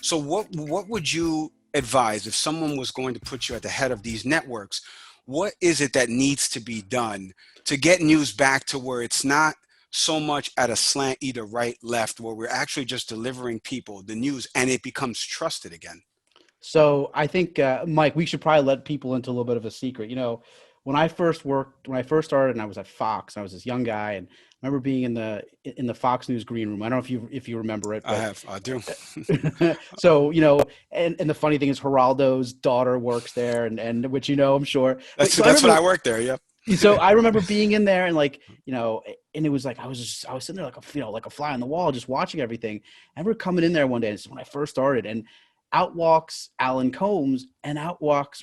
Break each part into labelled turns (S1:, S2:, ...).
S1: So what would you advise if someone was going to put you at the head of these networks? What is it that needs to be done to get news back to where it's not so much at a slant, either right, left, where we're actually just delivering people the news and it becomes trusted again?
S2: So I think, Mike, we should probably let people into a little bit of a secret. When I first started, and I was at Fox, I was this young guy, and I remember being in the Fox News green room. I don't know if you remember it, but
S1: I do.
S2: so and the funny thing is, Geraldo's daughter works there, and which I'm sure. But so I
S1: That's what
S2: remember,
S1: I worked there. Yep.
S2: so I remember being in there, and and it was like I was sitting there like a fly on the wall, just watching everything. I remember coming in there one day, and this is when I first started, and out walks Alan Combs and out walks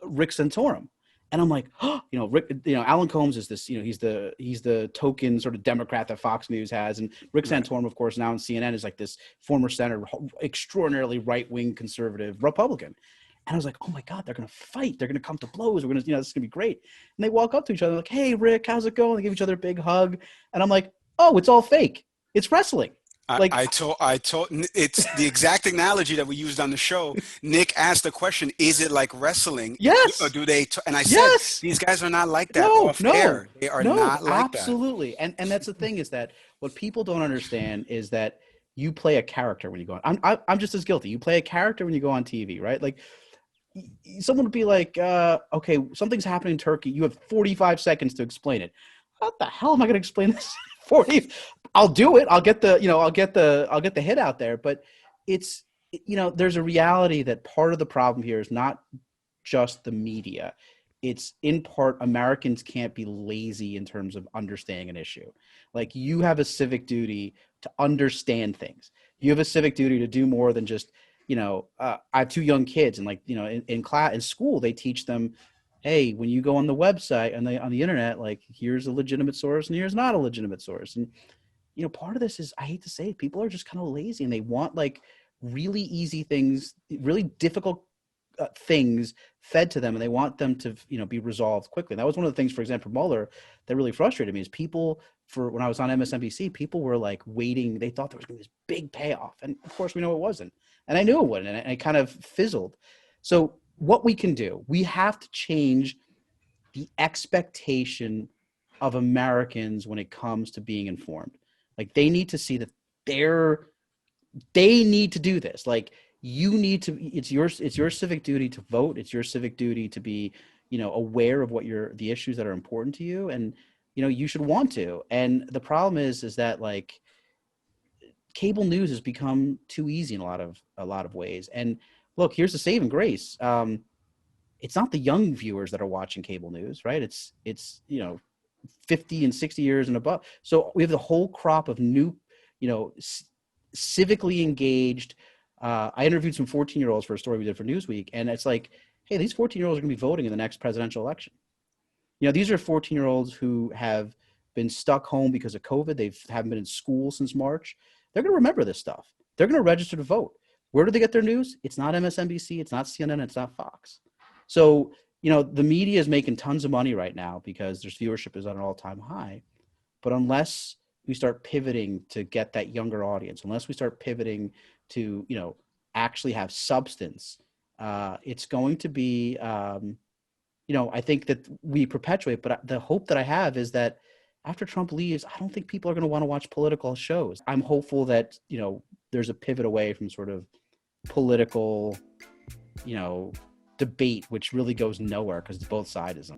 S2: Rick Santorum. And I'm like, oh, Rick, Alan Combs is this, he's the token sort of Democrat that Fox News has. And Rick
S1: Right.
S2: Santorum, of course, now in CNN is like this former senator, extraordinarily right-wing conservative Republican. And I was like, oh my God, they're going to fight. They're going to come to blows. We're going to, this is going to be great. And they walk up to each other like, hey, Rick, how's it going? They give each other a big hug. And I'm like, oh, it's all fake. It's wrestling. Like,
S1: I told it's the exact analogy that we used on the show. Nick asked the question, is it like wrestling?
S2: yes.
S1: Or do they, and I said,
S2: Yes.
S1: these guys are not like that
S2: No,
S1: off
S2: no,
S1: air. They are
S2: no,
S1: not like that.
S2: absolutely. And that's the thing, is that what people don't understand is that you play a character when you go on. I'm just as guilty. You play a character when you go on TV, right? Like someone would be like, okay, something's happening in Turkey. You have 45 seconds to explain it. What the hell am I going to explain this? 40. I'll do it. I'll get the hit out there. But it's, there's a reality that part of the problem here is not just the media. It's in part Americans can't be lazy in terms of understanding an issue. Like, you have a civic duty to understand things. You have a civic duty to do more than just, I have two young kids, and in school, they teach them, hey, when you go on the website and on the internet, like, here's a legitimate source and here's not a legitimate source. And, part of this is, I hate to say it, people are just kind of lazy, and they want like really easy things, really difficult things fed to them, and they want them to be resolved quickly. And that was one of the things, for example, Mueller, that really frustrated me, is people, for when I was on MSNBC, people were like waiting. They thought there was going to be this big payoff, and of course we know it wasn't, and I knew it wouldn't, and it kind of fizzled. So what we can do, we have to change the expectation of Americans when it comes to being informed. Like, they need to see that they need to do this. Like, you need to, it's your civic duty to vote. It's your civic duty to be, aware of the issues that are important to you. And, you should want to. And the problem is that, like, cable news has become too easy in a lot of ways. And look, here's the saving grace. It's not the young viewers that are watching cable news, right? It's 50 and 60 years and above. So we have the whole crop of new, civically engaged. I interviewed some 14-year-olds for a story we did for Newsweek, and it's like, hey, these 14-year-olds are going to be voting in the next presidential election. These are 14-year-olds who have been stuck home because of COVID. They haven't been in school since March. They're going to remember this stuff. They're going to register to vote. Where do they get their news? It's not MSNBC. It's not CNN. It's not Fox. So, the media is making tons of money right now because their viewership is at an all-time high. But unless we start pivoting to get that younger audience, unless we start pivoting to, actually have substance, it's going to be, I think that we perpetuate. But the hope that I have is that after Trump leaves, I don't think people are going to want to watch political shows. I'm hopeful that, there's a pivot away from sort of political, debate, which really goes nowhere because both sides.